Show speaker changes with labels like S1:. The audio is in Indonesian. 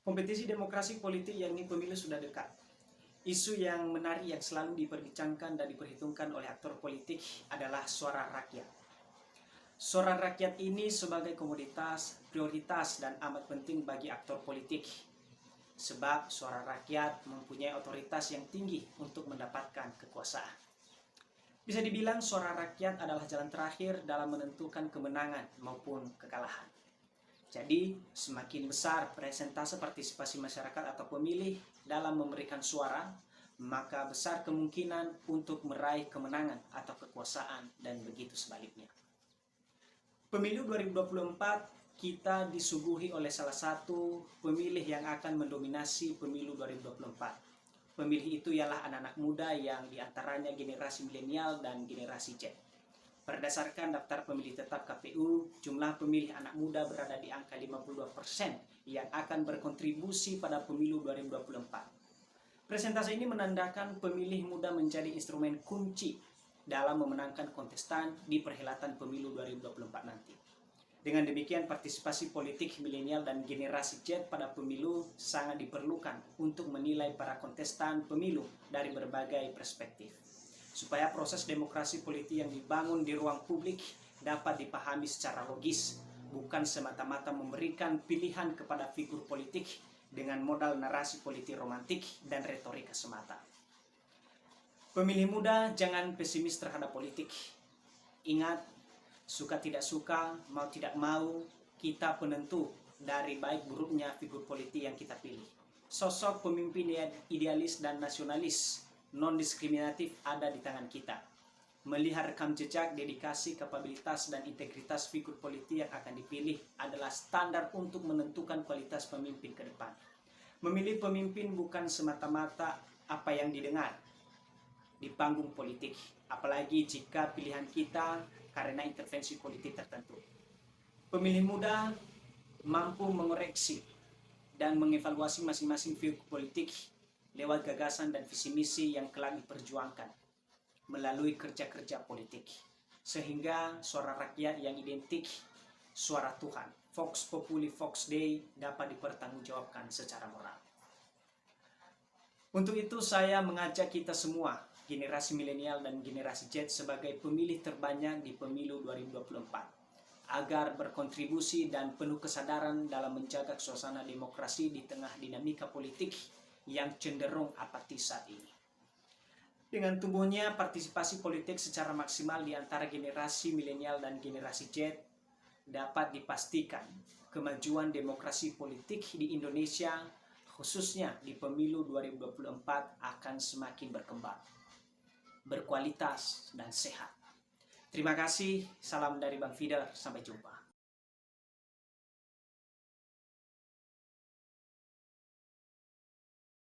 S1: Kompetisi demokrasi politik yakni pemilu sudah dekat. Isu yang menarik yang selalu diperbincangkan dan diperhitungkan oleh aktor politik adalah suara rakyat. Suara rakyat ini sebagai komoditas, prioritas, dan amat penting bagi aktor politik. Sebab suara rakyat mempunyai otoritas yang tinggi untuk mendapatkan kekuasaan. Bisa dibilang suara rakyat adalah jalan terakhir dalam menentukan kemenangan maupun kekalahan. Jadi, semakin besar persentase partisipasi masyarakat atau pemilih dalam memberikan suara, maka besar kemungkinan untuk meraih kemenangan atau kekuasaan dan begitu sebaliknya. Pemilu 2024 kita disuguhi oleh salah satu pemilih yang akan mendominasi pemilu 2024. Pemilih itu ialah anak-anak muda yang diantaranya generasi milenial dan generasi Z. Berdasarkan daftar pemilih tetap KPU, jumlah pemilih anak muda berada di angka 52% yang akan berkontribusi pada pemilu 2024. Persentase ini menandakan pemilih muda menjadi instrumen kunci dalam memenangkan kontestan di perhelatan pemilu 2024 nanti. Dengan demikian, partisipasi politik milenial dan generasi Z pada pemilu sangat diperlukan untuk menilai para kontestan pemilu dari berbagai perspektif, supaya proses demokrasi politik yang dibangun di ruang publik dapat dipahami secara logis, bukan semata-mata memberikan pilihan kepada figur politik dengan modal narasi politik romantik dan retorika semata. Pemilih muda jangan pesimis terhadap politik. Ingat, suka tidak suka, mau tidak mau, kita penentu dari baik buruknya figur politik yang kita pilih. Sosok pemimpin idealis dan nasionalis non-diskriminatif ada di tangan kita. Melihat rekam jejak, dedikasi, kapabilitas, dan integritas figur politik yang akan dipilih adalah standar untuk menentukan kualitas pemimpin ke depan. Memilih pemimpin bukan semata-mata apa yang didengar di panggung politik, apalagi jika pilihan kita karena intervensi politik tertentu. Pemilih muda mampu mengoreksi dan mengevaluasi masing-masing figur politik lewat gagasan dan visi misi yang kelak diperjuangkan melalui kerja-kerja politik, sehingga suara rakyat yang identik suara Tuhan, Vox Populi Vox Dei, dapat dipertanggungjawabkan secara moral. Untuk itu saya mengajak kita semua, generasi milenial dan generasi Z sebagai pemilih terbanyak di pemilu 2024, agar berkontribusi dan penuh kesadaran dalam menjaga suasana demokrasi di tengah dinamika politik yang cenderung apatis saat ini. Dengan tumbuhnya partisipasi politik secara maksimal di antara generasi milenial dan generasi Z, dapat dipastikan kemajuan demokrasi politik di Indonesia, khususnya di pemilu 2024, akan semakin berkembang, berkualitas, dan sehat. Terima kasih, salam dari Bang Fidel, sampai jumpa.